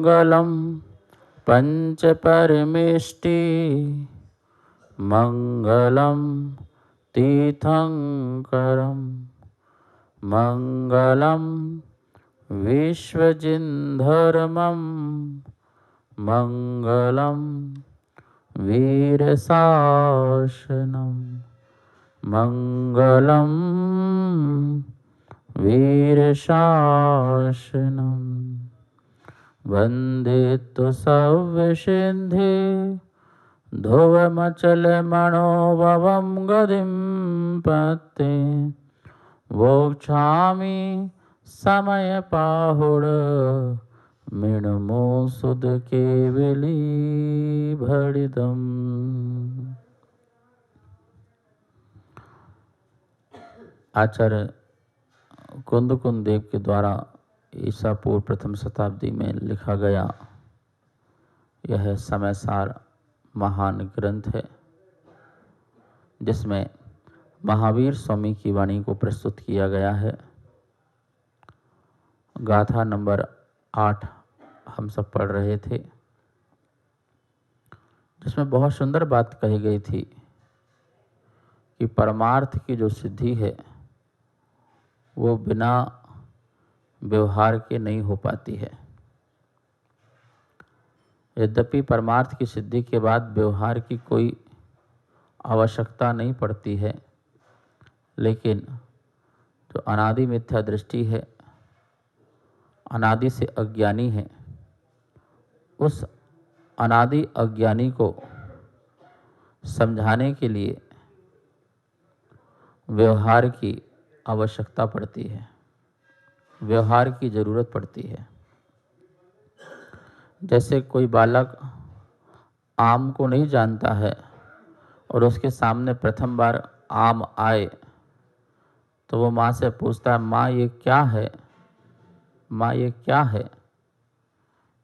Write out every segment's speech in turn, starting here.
मंगलम पंच परमेष्टि मंगलम तीर्थंकरम मंगलम विश्वजिन्धर्मं मंगलम वीरशासनम मंगलम वीरशासनम वंदे तु सव्यसिन्धे ध्रुवमचलमणोभवं गतिं पत्ते वोक्षामि समयपाहुड मृण्मोऽसुध केवली भरितम्। आचार्य कुंदकुंद देव के द्वारा ईसा पूर्व प्रथम शताब्दी में लिखा गया यह समयसार महान ग्रंथ है, जिसमें महावीर स्वामी की वाणी को प्रस्तुत किया गया है। गाथा नंबर 8 हम सब पढ़ रहे थे, जिसमें बहुत सुंदर बात कही गई थी कि परमार्थ की जो सिद्धि है वो बिना व्यवहार के नहीं हो पाती है। यद्यपि परमार्थ की सिद्धि के बाद व्यवहार की कोई आवश्यकता नहीं पड़ती है, लेकिन जो अनादि मिथ्या दृष्टि है, अनादि से अज्ञानी है, उस अनादि अज्ञानी को समझाने के लिए व्यवहार की आवश्यकता पड़ती है, व्यवहार की जरूरत पड़ती है। जैसे कोई बालक आम को नहीं जानता है और उसके सामने प्रथम बार आम आए तो वो माँ से पूछता है, माँ ये क्या है, माँ ये क्या है।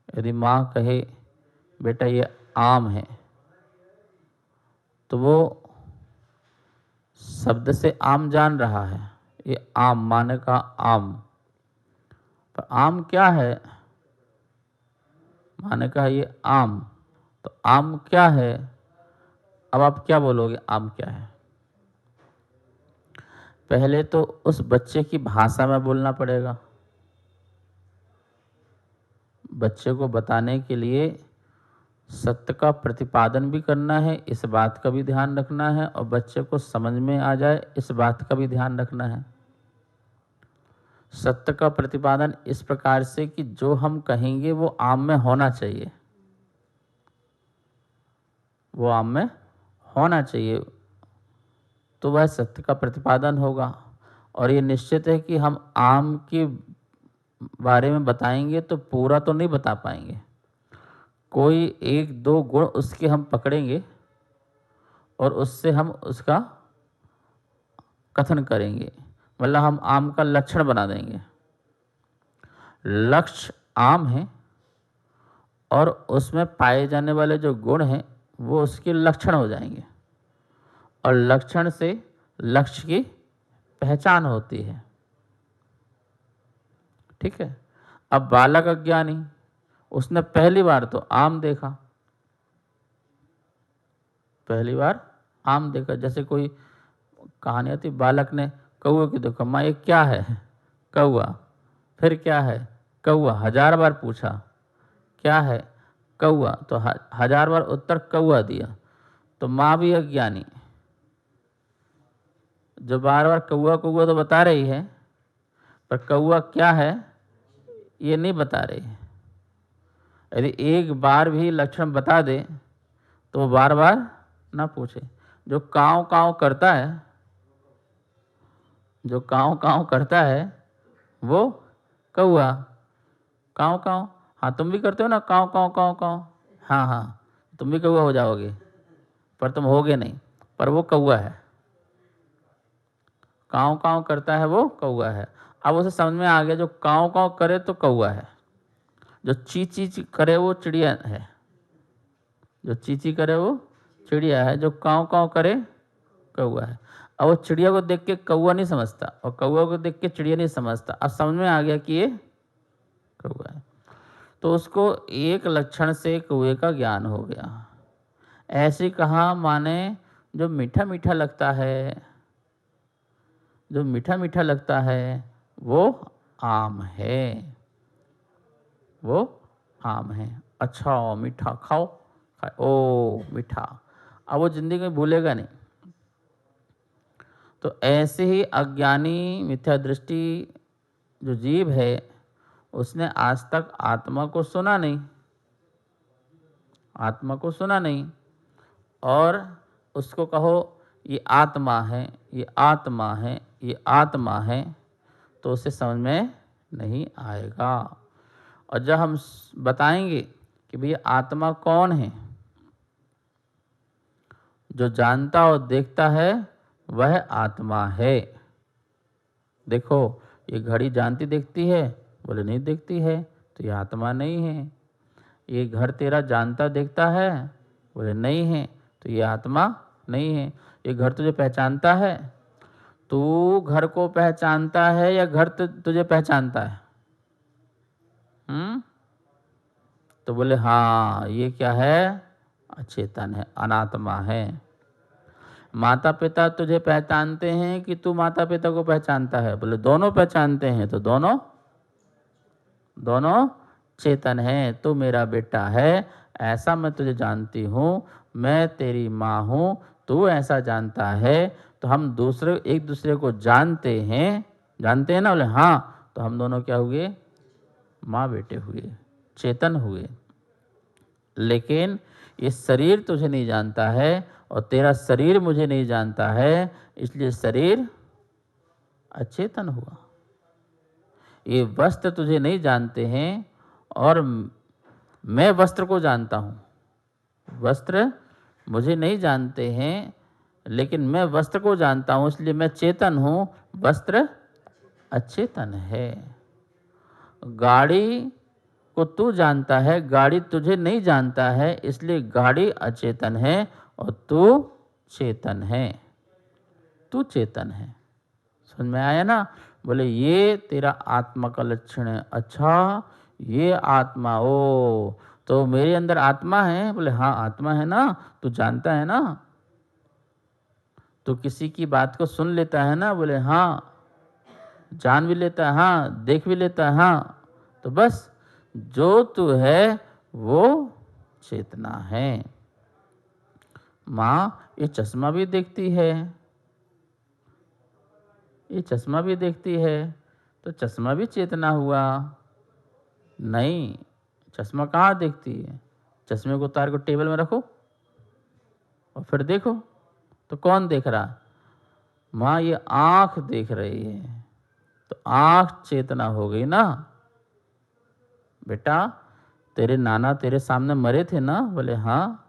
यदि माँ कहे बेटा ये आम है, तो वो शब्द से आम जान रहा है, ये आम माने का आम। पर आम क्या है, माने का ये आम, तो आम क्या है। अब आप क्या बोलोगे आम क्या है। पहले तो उस बच्चे की भाषा में बोलना पड़ेगा। बच्चे को बताने के लिए सत्य का प्रतिपादन भी करना है, इस बात का भी ध्यान रखना है, और बच्चे को समझ में आ जाए इस बात का भी ध्यान रखना है। सत्य का प्रतिपादन इस प्रकार से कि जो हम कहेंगे वो आम में होना चाहिए, वो आम में होना चाहिए, तो वह सत्य का प्रतिपादन होगा। और ये निश्चित है कि हम आम के बारे में बताएंगे तो पूरा तो नहीं बता पाएंगे, कोई एक दो गुण उसके हम पकड़ेंगे और उससे हम उसका कथन करेंगे, मतलब हम आम का लक्षण बना देंगे। लक्ष्य आम है और उसमें पाए जाने वाले जो गुण हैं वो उसके लक्षण हो जाएंगे, और लक्षण से लक्ष्य की पहचान होती है। ठीक है। अब बालक अज्ञानी, उसने पहली बार तो आम देखा, पहली बार आम देखा। जैसे कोई कहानी आती, बालक ने कौआ की देखा, माँ ये क्या है, कौआ। फिर क्या है, कौआ। 1000 बार पूछा क्या है, कौआ। तो 1000 बार उत्तर कौआ दिया। तो माँ भी अज्ञानी, जो बार बार कौआ कौआ तो बता रही है, पर कौआ क्या है ये नहीं बता रही है। यदि एक बार भी लक्षण बता दे तो वो बार बार ना पूछे। जो काँव काँव करता है, जो काँव काँव करता है वो कौआ। काँव काँव, हाँ तुम भी करते हो ना काँव काँव काँव काँव, हाँ हाँ तुम भी कौआ हो जाओगे, पर तुम होगे नहीं, पर वो कौआ है। काँव काँव करता है वो कौआ है। अब उसे समझ में आ गया, जो काँव काँव करे तो कौआ है, जो ची ची करे वो चिड़िया है, जो ची ची करे वो चिड़िया है, जो काँव काँव करे कौआ है। अब वो चिड़िया को देख के कौआ नहीं समझता और कौआ को देख के चिड़िया नहीं समझता। अब समझ में आ गया कि ये कौआ है। तो उसको एक लक्षण से कुएं का ज्ञान हो गया। ऐसे कहा माने जो मीठा मीठा लगता है, जो मीठा मीठा लगता है वो आम है, वो आम है। अच्छा मीठा खाओ, ओ मीठा, अब वो जिंदगी में भूलेगा नहीं। तो ऐसे ही अज्ञानी मिथ्या दृष्टि जो जीव है उसने आज तक आत्मा को सुना नहीं, आत्मा को सुना नहीं, और उसको कहो ये आत्मा है, ये आत्मा है, ये आत्मा है, तो उसे समझ में नहीं आएगा। और जब हम बताएंगे कि भैया आत्मा कौन है, जो जानता और देखता है वह आत्मा है। देखो ये घड़ी जानती देखती है, बोले नहीं देखती है, तो ये आत्मा नहीं है। ये घर तेरा जानता देखता है, बोले नहीं है, तो ये आत्मा नहीं है। ये घर तुझे पहचानता है, तू घर को पहचानता है या घर तुझे पहचानता है? तो बोले हाँ ये क्या है, अचेतन है, अनात्मा है। माता पिता तुझे पहचानते हैं कि तू माता पिता को पहचानता है? बोले दोनों पहचानते हैं, तो दोनों दोनों चेतन है। तू मेरा बेटा है, ऐसा मैं तुझे जानती हूँ, मैं तेरी माँ हूँ, तू ऐसा जानता है। तो हम दूसरे एक दूसरे को जानते हैं, जानते हैं ना? बोले हाँ, तो हम दोनों क्या हुए, माँ बेटे हुए, चेतन हुए। लेकिन ये शरीर तुझे नहीं जानता है और तेरा शरीर मुझे नहीं जानता है, इसलिए शरीर अचेतन हुआ। ये वस्त्र तुझे नहीं जानते हैं और मैं वस्त्र को जानता हूँ। वस्त्र मुझे नहीं जानते हैं लेकिन मैं वस्त्र को जानता हूँ, इसलिए मैं चेतन हूँ, वस्त्र अचेतन है। गाड़ी को तू जानता है, गाड़ी तुझे नहीं जानता है, इसलिए गाड़ी अचेतन है और तू चेतन है, तू चेतन है। समझ में आया ना? बोले ये तेरा आत्मा का लक्षण है। अच्छा ये आत्मा, ओ तो मेरे अंदर आत्मा है? बोले हाँ आत्मा है ना, तू जानता है ना, तो किसी की बात को सुन लेता है ना? बोले हाँ, जान भी लेता है, हाँ, देख भी लेता है, हाँ। तो बस जो तू है वो चेतना है। माँ ये चश्मा भी देखती है, ये चश्मा भी देखती है, तो चश्मा भी चेतना हुआ? नहीं, चश्मा कहाँ देखती है? चश्मे को उतार को टेबल में रखो और फिर देखो, तो कौन देख रहा? माँ ये आँख देख रही है, तो आँख चेतना हो गई ना। बेटा तेरे नाना तेरे सामने मरे थे ना? बोले हाँ।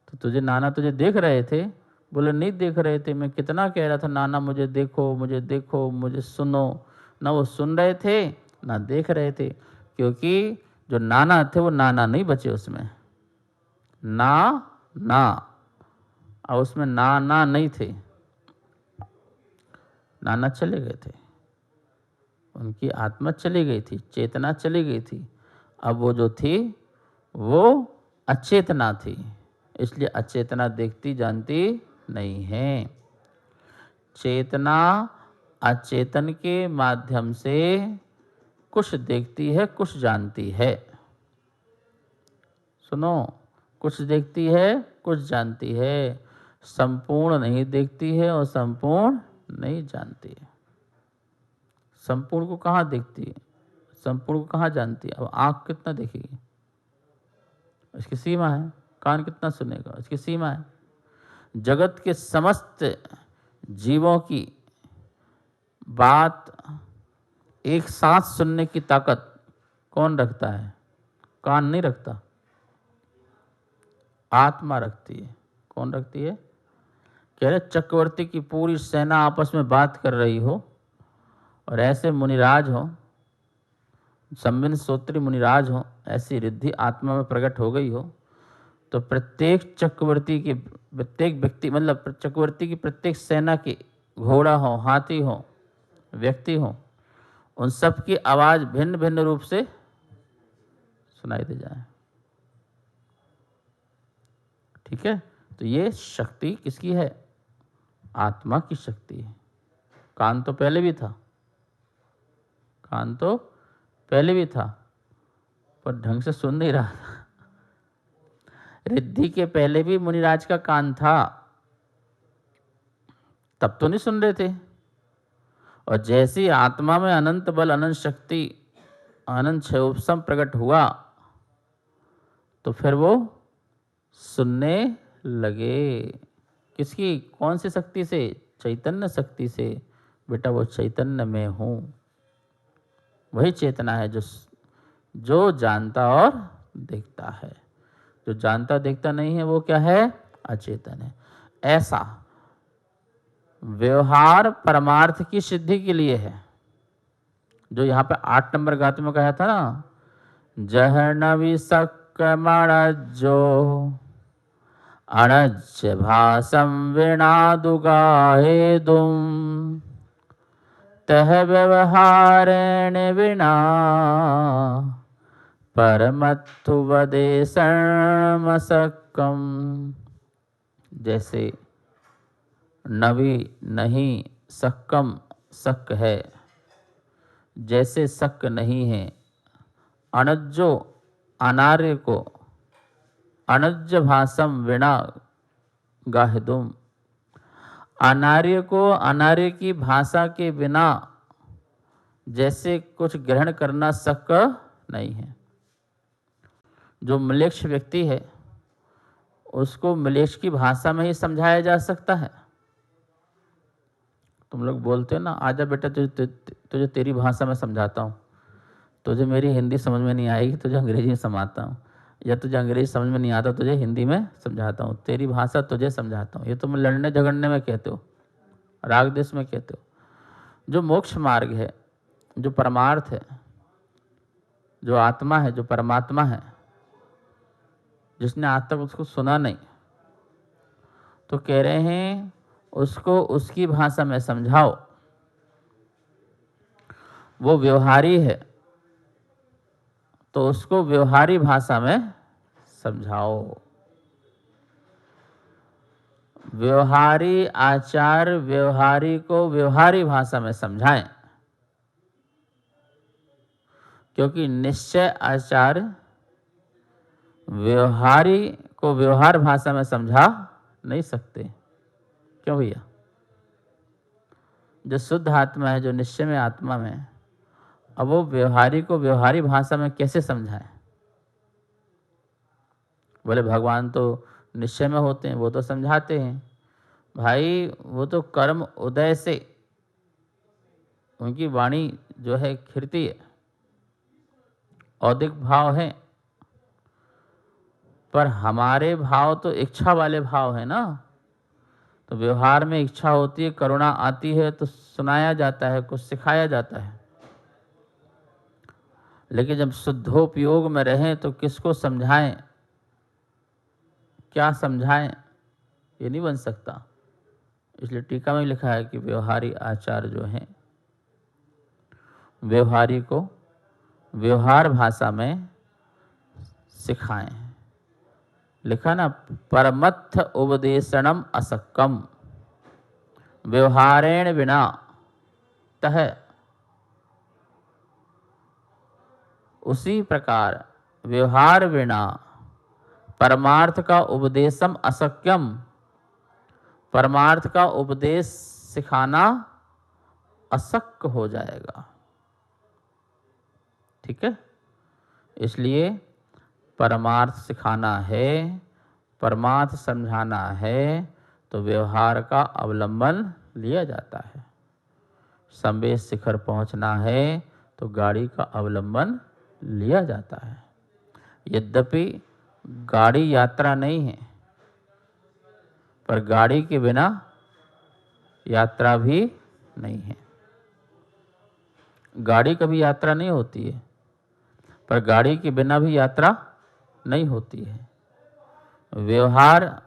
तो तुझे नाना तुझे देख रहे थे? बोले नहीं देख रहे थे, मैं कितना कह रहा था नाना मुझे देखो, मुझे देखो, मुझे सुनो, ना वो सुन रहे थे ना देख रहे थे, क्योंकि जो नाना थे वो नाना नहीं बचे उसमें, ना ना, और उसमें ना नहीं थे, नाना चले गए थे, उनकी आत्मा चली गई थी, चेतना चली गई थी। अब वो जो थी वो अचेतना थी, इसलिए अचेतना देखती जानती नहीं है। चेतना अचेतन के माध्यम से कुछ देखती है, कुछ जानती है। सुनो, कुछ देखती है, कुछ जानती है, संपूर्ण नहीं देखती है और संपूर्ण नहीं जानती है। संपूर्ण को कहाँ देखती है, संपूर्ण को कहाँ जानती है? अब आँख कितना देखेगी, इसकी सीमा है। कान कितना सुनेगा, इसकी सीमा है। जगत के समस्त जीवों की बात एक साथ सुनने की ताकत कौन रखता है? कान नहीं रखता, आत्मा रखती है। कौन रखती है? कह रहे चक्रवर्ती की पूरी सेना आपस में बात कर रही हो और ऐसे मुनिराज हो, संबिन सोत्री मुनिराज हो, ऐसी रिद्धि आत्मा में प्रकट हो गई हो, तो प्रत्येक चक्रवर्ती की प्रत्येक व्यक्ति, मतलब चक्रवर्ती की प्रत्येक सेना की, घोड़ा हो, हाथी हो, व्यक्ति हो, उन सब की आवाज़ भिन्न भिन्न रूप से सुनाई दे जाए। ठीक है, तो ये शक्ति किसकी है? आत्मा की शक्ति है। कान तो पहले भी था, कान तो पहले भी था, पर ढंग से सुन नहीं रहा था। रिद्धि के पहले भी मुनिराज का कान था, तब तो नहीं सुन रहे थे। और जैसी आत्मा में अनंत बल, अनंत शक्ति, अनंत क्षयोपशम प्रकट हुआ, तो फिर वो सुनने लगे। किसकी? कौन सी शक्ति से? चैतन्य शक्ति से। बेटा वो चैतन्य में हूँ, वही चेतना है जो जानता और देखता है। जो जानता देखता नहीं है वो क्या है? अचेतन है। ऐसा व्यवहार परमार्थ की सिद्धि के लिए है। जो यहाँ पे 8 नंबर गाते में कहा था ना, जहनवि सक्कमणज्जो अणज्य भासम विनादुगाहेदुम तह व्यवहारेण विना परमत्थु वदेशर्मसक्कम। जैसे नवी नहीं, सक्कम सक्क है, जैसे सक्क नहीं है, अनज्जो अनार्य को, अनज्य भाषम विना गाहिदुम, अनार्य को अनार्य की भाषा के बिना जैसे कुछ ग्रहण करना सक्क नहीं है। जो म्लेच्छ व्यक्ति है उसको म्लेच्छ की भाषा में ही समझाया जा सकता है। तुम लोग बोलते हो ना, आजा बेटा तुझे तेरी भाषा में समझाता हूँ, तुझे मेरी हिंदी समझ में नहीं आएगी, तुझे अंग्रेजी में समझाता हूँ, या तुझे अंग्रेजी समझ में नहीं आता तुझे हिंदी में समझाता हूँ, तेरी भाषा तुझे समझाता हूँ। ये तुम लड़ने झगड़ने में कहते हो, राग देश में कहते हो। जो मोक्ष मार्ग है, जो परमार्थ है, जो आत्मा है, जो परमात्मा है, जिसने आज तक उसको सुना नहीं, तो कह रहे हैं उसको उसकी भाषा में समझाओ। वो व्यवहारी है तो उसको व्यवहारी भाषा में समझाओ। व्यवहारी आचार व्यवहारी को व्यवहारी भाषा में समझाएं, क्योंकि निश्चय आचार व्यवहारी को व्यवहार भाषा में समझा नहीं सकते। क्यों भैया? जो शुद्ध आत्मा है, जो निश्चय में आत्मा में, अब वो व्यवहारी को व्यवहारी भाषा में कैसे समझाए? बोले भगवान तो निश्चय में होते हैं, वो तो समझाते हैं। भाई वो तो कर्म उदय से उनकी वाणी जो है खिरती है, औदिक भाव है, पर हमारे भाव तो इच्छा वाले भाव है ना। तो व्यवहार में इच्छा होती है, करुणा आती है तो सुनाया जाता है, कुछ सिखाया जाता है। लेकिन जब शुद्धोपयोग में रहें तो किसको समझाएं, क्या समझाएं, ये नहीं बन सकता। इसलिए टीका में लिखा है कि व्यवहारी आचार जो हैं, व्यवहारी को व्यवहार भाषा में सिखाएं। लिखा ना, परमत्थ उपदेशनम असक्कम व्यवहारेण विना तह। उसी प्रकार व्यवहार बिना परमार्थ का उपदेशम असक्यम, परमार्थ का उपदेश सिखाना अशक्य हो जाएगा। ठीक है, इसलिए परमार्थ सिखाना है, परमार्थ समझाना है, तो व्यवहार का अवलंबन लिया जाता है। संवेश शिखर पहुंचना है तो गाड़ी का अवलंबन लिया जाता है। यद्यपि गाड़ी यात्रा नहीं है, पर गाड़ी के बिना यात्रा भी नहीं है। गाड़ी कभी यात्रा नहीं होती है, पर गाड़ी के बिना भी यात्रा नहीं होती है। व्यवहार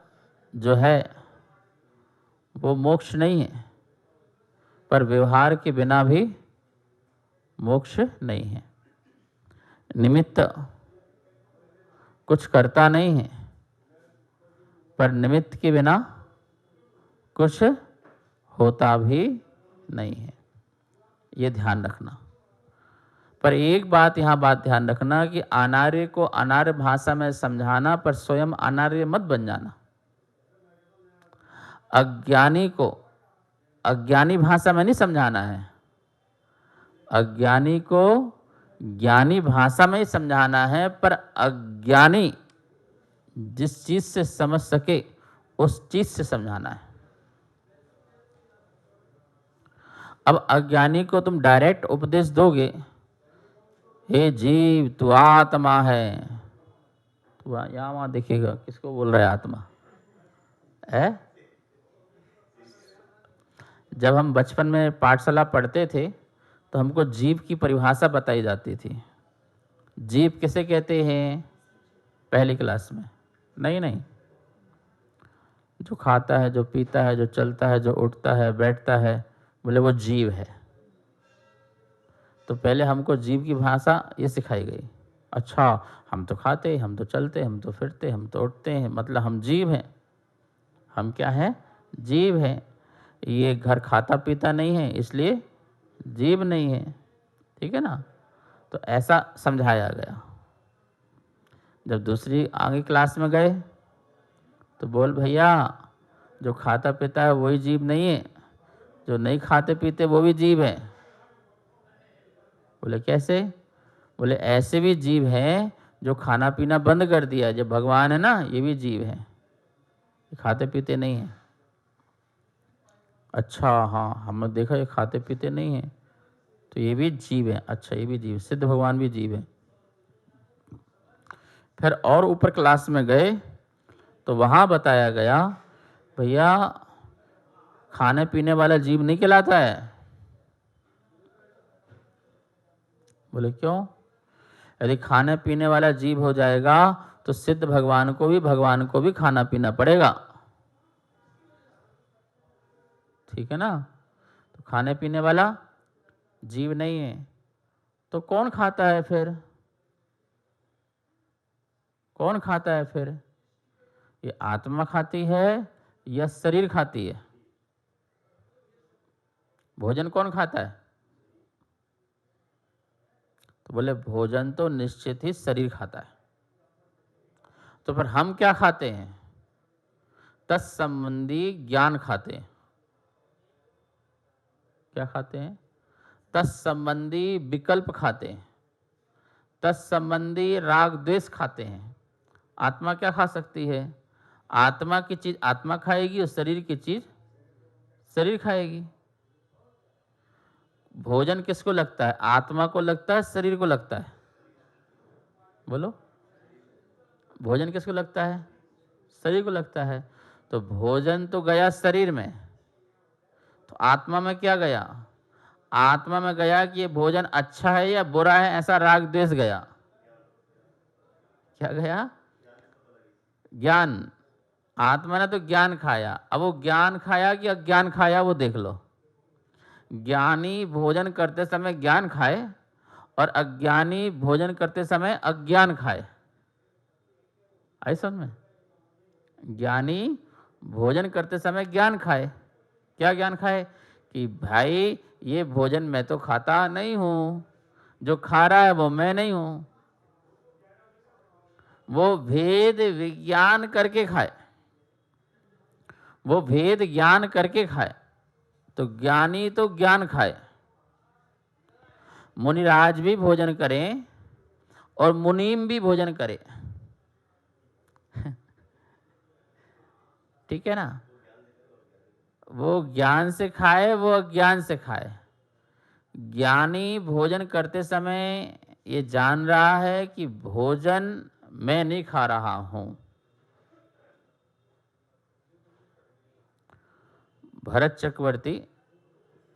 जो है वो मोक्ष नहीं है, पर व्यवहार के बिना भी मोक्ष नहीं है। निमित्त कुछ करता नहीं है, पर निमित्त के बिना कुछ होता भी नहीं है, ये ध्यान रखना। पर एक बात ध्यान रखना कि अनार्य को अनार्य भाषा में समझाना, पर स्वयं अनार्य मत बन जाना। अज्ञानी को अज्ञानी भाषा में नहीं समझाना है, अज्ञानी को ज्ञानी भाषा में ही समझाना है, पर अज्ञानी जिस चीज से समझ सके उस चीज से समझाना है। अब अज्ञानी को तुम डायरेक्ट उपदेश दोगे, हे जीव तू आत्मा है, तू यहाँ वहाँ देखिएगा किसको बोल रहा है आत्मा है। जब हम बचपन में पाठशाला पढ़ते थे तो हमको जीव की परिभाषा बताई जाती थी। जीव किसे कहते हैं पहली क्लास में? नहीं, जो खाता है, जो पीता है, जो चलता है, जो उठता है, बैठता है, बोले वो जीव है। तो पहले हमको जीव की भाषा ये सिखाई गई। अच्छा, हम तो खाते, हम तो चलते, हम तो फिरते, हम तो उठते हैं, मतलब हम जीव हैं। हम क्या हैं? जीव हैं। ये घर खाता पीता नहीं है इसलिए जीव नहीं है, ठीक है ना। तो ऐसा समझाया गया। जब दूसरी आगे क्लास में गए तो बोल भैया जो खाता पीता है वही जीव नहीं है, जो नहीं खाते पीते वो भी जीव है। बोले कैसे? बोले ऐसे भी जीव हैं जो खाना पीना बंद कर दिया, जो भगवान है ना ये भी जीव है, खाते पीते नहीं है। अच्छा हाँ, हमने देखा ये खाते पीते नहीं है तो ये भी जीव है। अच्छा ये भी जीव, सिद्ध भगवान भी जीव है। फिर और ऊपर क्लास में गए तो वहाँ बताया गया भैया खाने पीने वाला जीव नहीं कहलाता है। बोले क्यों? यदि खाने पीने वाला जीव हो जाएगा तो सिद्ध भगवान को भी खाना पीना पड़ेगा, ठीक है ना। तो खाने पीने वाला जीव नहीं है तो कौन खाता है फिर? कौन खाता है फिर? ये आत्मा खाती है या शरीर खाती है? भोजन कौन खाता है? तो बोले भोजन तो निश्चित ही शरीर खाता है। तो फिर हम क्या खाते हैं? तत्संबंधी ज्ञान खाते हैं। क्या खाते हैं? तत्संबंधी विकल्प खाते हैं, तत्संबंधी राग द्वेष खाते हैं। आत्मा क्या खा सकती है? आत्मा की चीज आत्मा खाएगी और शरीर की चीज शरीर खाएगी। भोजन किसको लगता है? आत्मा को लगता है, शरीर को लगता है? बोलो, भोजन किसको लगता है? शरीर को लगता है। तो भोजन तो गया शरीर में, तो आत्मा में क्या गया? आत्मा में गया कि ये भोजन अच्छा है या बुरा है, ऐसा राग द्वेष गया। क्या गया? ज्ञान। आत्मा ने तो ज्ञान खाया। अब वो ज्ञान खाया कि अज्ञान खाया वो देख लो। ज्ञानी भोजन करते समय ज्ञान खाए और अज्ञानी भोजन करते समय अज्ञान खाए। आई समझ में? ज्ञानी भोजन करते समय ज्ञान खाए। क्या ज्ञान खाए? कि भाई ये भोजन मैं तो खाता नहीं हूं, जो खा रहा है वो मैं नहीं हूं। वो भेद विज्ञान करके खाए, वो भेद ज्ञान करके खाए। तो ज्ञानी तो ज्ञान खाए। मुनिराज भी भोजन करें और मुनीम भी भोजन करे, ठीक है ना। वो ज्ञान से खाए, वो अज्ञान से खाए। ज्ञानी भोजन करते समय ये जान रहा है कि भोजन मैं नहीं खा रहा हूं। भरत चक्रवर्ती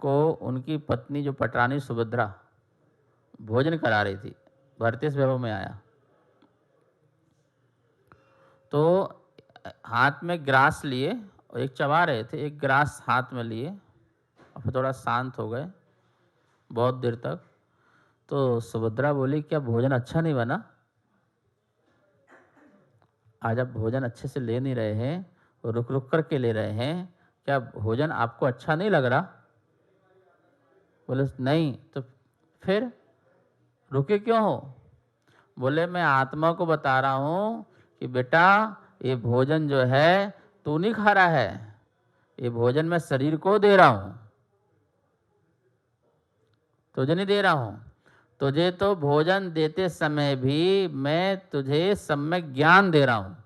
को उनकी पत्नी जो पटरानी सुभद्रा भोजन करा रही थी, भरतेश वैभव में आया तो हाथ में ग्रास लिए और एक चबा रहे थे, एक ग्रास हाथ में लिए और फिर थोड़ा शांत हो गए बहुत देर तक। तो सुभद्रा बोली क्या भोजन अच्छा नहीं बना? आज आप भोजन अच्छे से ले नहीं रहे हैं, रुक रुक करके ले रहे हैं, क्या भोजन आपको अच्छा नहीं लग रहा? बोले नहीं। तो फिर रुके क्यों हो? बोले मैं आत्मा को बता रहा हूँ कि बेटा ये भोजन जो है तू नहीं खा रहा है, ये भोजन मैं शरीर को दे रहा हूँ, तुझे नहीं दे रहा हूँ। तुझे तो भोजन देते समय भी मैं तुझे सम्यक ज्ञान दे रहा हूँ।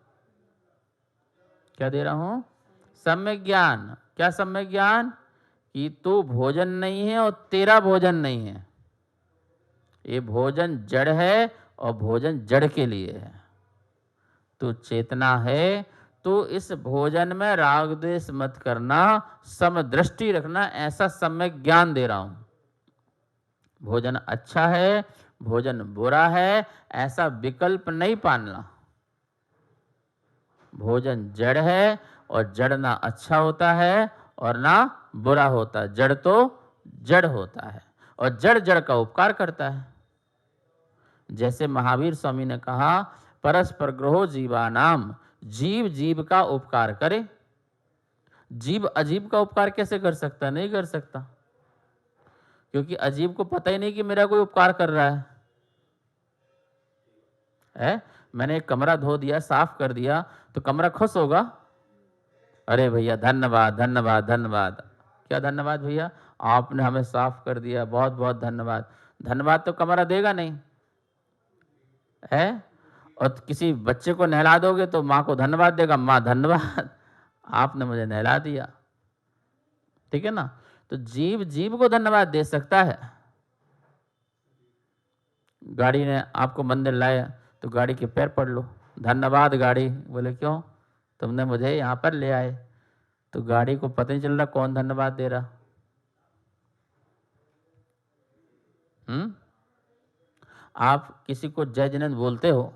क्या दे रहा हूँ? सम्यक ज्ञान। क्या सम्यक ज्ञान? कि तू भोजन नहीं है और तेरा भोजन नहीं है, ये भोजन जड़ है और भोजन जड़ के लिए है। तू चेतना है, तो इस भोजन में राग द्वेष मत करना, समदृष्टि रखना, ऐसा सम्यक ज्ञान दे रहा हूं। भोजन अच्छा है, भोजन बुरा है, ऐसा विकल्प नहीं पालना। भोजन जड़ है और जड़ ना अच्छा होता है और ना बुरा होता है। जड़ तो जड़ होता है और जड़ जड़ का उपकार करता है। जैसे महावीर स्वामी ने कहा, परस्पर ग्रहो जीवानाम, जीव जीव का उपकार करे। जीव अजीब का उपकार कैसे कर सकता? नहीं कर सकता, क्योंकि अजीब को पता ही नहीं कि मेरा कोई उपकार कर रहा है? मैंने एक कमरा धो दिया, साफ कर दिया, तो कमरा खुश होगा? अरे भैया धन्यवाद धन्यवाद धन्यवाद। क्या धन्यवाद भैया, आपने हमें साफ कर दिया, बहुत बहुत धन्यवाद। धन्यवाद तो कमरा देगा नहीं है। और किसी बच्चे को नहला दोगे तो माँ को धन्यवाद देगा, माँ धन्यवाद आपने मुझे नहला दिया। ठीक है ना? तो जीव जीव को धन्यवाद दे सकता है। गाड़ी ने आपको मंदिर लाया तो गाड़ी के पैर पड़ लो, धन्यवाद गाड़ी। बोले क्यों? तुमने मुझे यहाँ पर ले आए। तो गाड़ी को पता नहीं चल रहा कौन धन्यवाद दे रहा। आप किसी को जय जिनेंद्र बोलते हो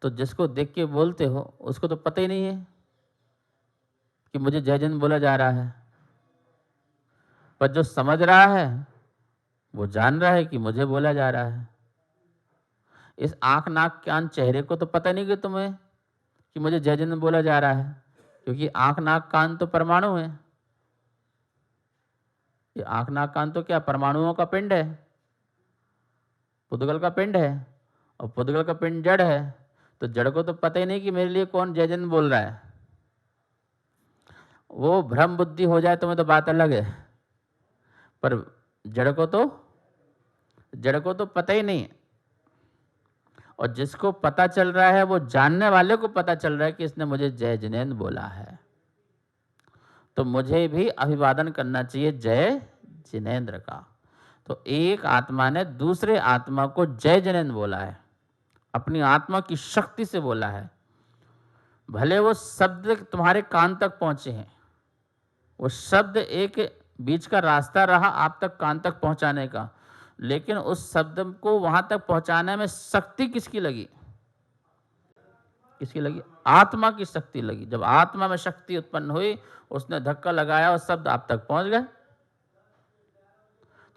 तो जिसको देख के बोलते हो उसको तो पता ही नहीं है कि मुझे जय जिनेंद्र बोला जा रहा है, पर जो समझ रहा है वो जान रहा है कि मुझे बोला जा रहा है। इस आंख नाक कान चेहरे को तो पता नहीं कि तुम्हें कि मुझे जय जिनेंद्र बोला जा रहा है, क्योंकि आंख नाक कान तो परमाणु है। ये आंख नाक कान तो क्या परमाणुओं का पिंड है, पुद्गल का पिंड है, और पुद्गल का पिंड जड़ है। तो जड़ को तो पता ही नहीं कि मेरे लिए कौन जय जिनेंद्र बोल रहा है। वो भ्रम बुद्धि हो जाए तो मैं तो बात अलग है, पर जड़ को तो पता ही नहीं। और जिसको पता चल रहा है वो जानने वाले को पता चल रहा है कि इसने मुझे जय जिनेंद्र बोला है, तो मुझे भी अभिवादन करना चाहिए जय जिनेंद्र का। तो एक आत्मा ने दूसरे आत्मा को जय जिनेंद्र बोला है, अपनी आत्मा की शक्ति से बोला है। भले वो शब्द तुम्हारे कान तक पहुंचे हैं, वो शब्द एक बीच का रास्ता रहा आप तक कान तक पहुंचाने का, लेकिन उस शब्द को वहां तक पहुंचाने में शक्ति किसकी लगी? किसकी लगी? आत्मा की शक्ति लगी। जब आत्मा में शक्ति उत्पन्न हुई, उसने धक्का लगाया और शब्द आप तक पहुंच गए।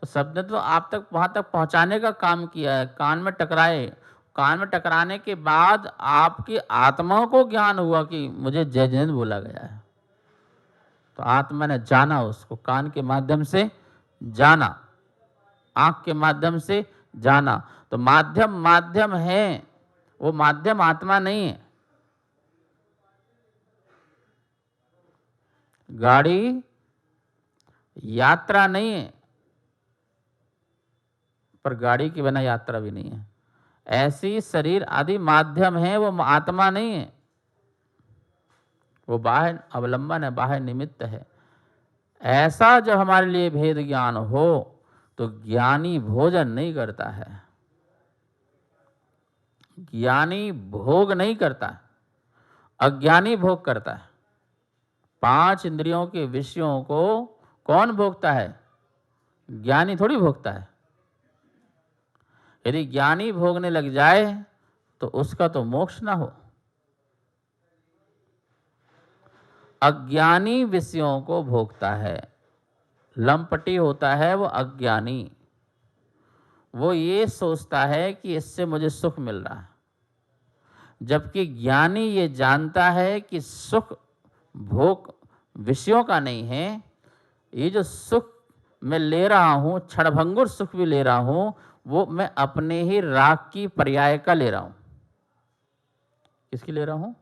तो शब्द ने तो आप तक वहां तक पहुंचाने का काम किया है। कान में टकराए, कान में टकराने के बाद आपकी आत्मा को ज्ञान हुआ कि मुझे जय जिनेंद्र बोला गया है। तो आत्मा ने जाना, उसको कान के माध्यम से जाना, आंख के माध्यम से जाना। तो माध्यम माध्यम है, वो माध्यम आत्मा नहीं है। गाड़ी यात्रा नहीं है, पर गाड़ी के बिना यात्रा भी नहीं है। ऐसी शरीर आदि माध्यम है, वो आत्मा नहीं है। वो बाह्य अवलंबन है, बाह्य निमित्त है। ऐसा जब हमारे लिए भेद ज्ञान हो तो ज्ञानी भोजन नहीं करता है, ज्ञानी भोग नहीं करता, अज्ञानी भोग करता है। 5 इंद्रियों के विषयों को कौन भोगता है? ज्ञानी थोड़ी भोगता है। यदि ज्ञानी भोगने लग जाए तो उसका तो मोक्ष ना हो। अज्ञानी विषयों को भोगता है, लंपटी होता है वो जबकि ज्ञानी ये जानता है कि सुख भोग विषयों का नहीं है, ये जो सुख मैं ले रहा हूँ, क्षणभंगुर सुख भी ले रहा हूँ, वो मैं अपने ही राग की पर्याय का ले रहा हूँ। किसकी ले रहा हूँ?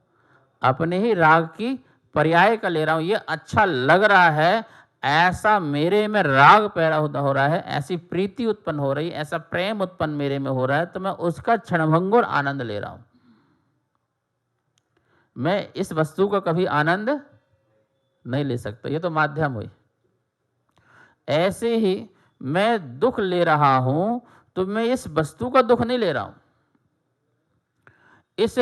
अपने ही राग की पर्याय का ले रहा हूँ। ये अच्छा लग रहा है, ऐसा मेरे में राग पैदा हो रहा है, ऐसी प्रीति उत्पन्न हो रही है, ऐसा प्रेम उत्पन्न मेरे में हो रहा है, तो मैं उसका क्षणभंगुर आनंद ले रहा हूँ। मैं इस वस्तु का कभी आनंद नहीं ले सकता, ये तो माध्यम हुई। ऐसे ही मैं दुख ले रहा हूं तो मैं इस वस्तु का दुख नहीं ले रहा हूं, इस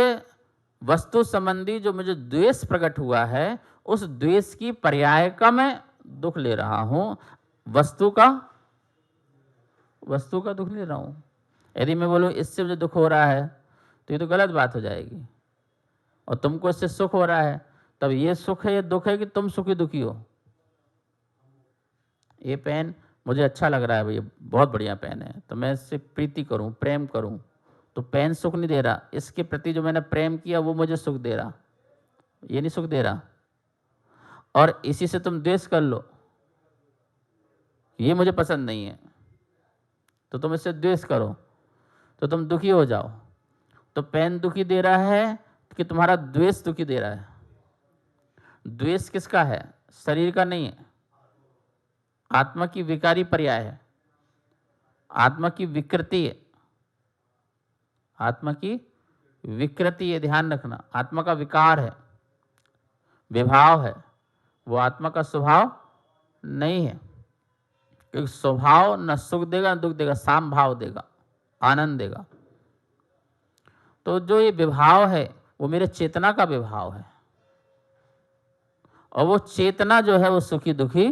वस्तु संबंधी जो मुझे द्वेष प्रकट हुआ है, उस द्वेष की पर्याय का मैं दुख ले रहा हूं, वस्तु का दुख ले रहा हूं। यदि मैं बोलूं इससे मुझे दुख हो रहा है तो ये तो गलत बात हो जाएगी, और तुमको इससे सुख हो रहा है, तब ये सुख है, ये दुख है कि तुम सुखी दुखी हो। ये पेन मुझे अच्छा लग रहा है, भैया बहुत बढ़िया पेन है, तो मैं इससे प्रीति करूं, प्रेम करूं, तो पेन सुख नहीं दे रहा, इसके प्रति जो मैंने प्रेम किया वो मुझे सुख दे रहा, ये नहीं सुख दे रहा। और इसी से तुम द्वेष कर लो, ये मुझे पसंद नहीं है, तो तुम इससे द्वेष करो, तो तुम दुखी हो जाओ। तो पेन दुखी दे रहा है कि तुम्हारा द्वेष दुखी दे रहा है? द्वेष किसका है? शरीर का नहीं है, आत्मा की विकारी पर्याय है, आत्मा की विकृति है, आत्मा की विकृति है, ध्यान रखना। आत्मा का विकार है, विभाव है, वो आत्मा का स्वभाव नहीं है। क्योंकि स्वभाव न सुख देगा न दुख देगा, साम भाव देगा, आनंद देगा। तो जो ये विभाव है वो मेरे चेतना का विभाव है, और वो चेतना जो है वो सुखी दुखी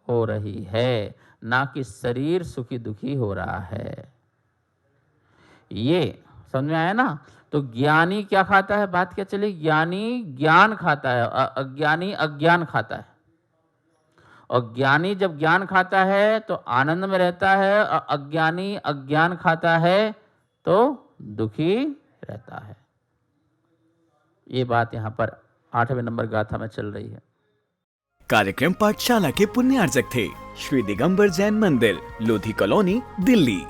हो रही है, ना कि शरीर सुखी दुखी हो रहा है। ये समझ में आया ना? तो ज्ञानी क्या खाता है, बात क्या चली? ज्ञानी ज्ञान खाता है, अज्ञानी अज्ञान खाता है। और ज्ञानी जब ज्ञान खाता है तो आनंद में रहता है, और अज्ञानी अज्ञान खाता है तो दुखी रहता है। ये बात यहाँ पर 8वें नंबर गाथा में चल रही है। कार्यक्रम पाठशाला के पुण्यार्जक थे श्री दिगंबर जैन मंदिर, लोधी कॉलोनी, दिल्ली।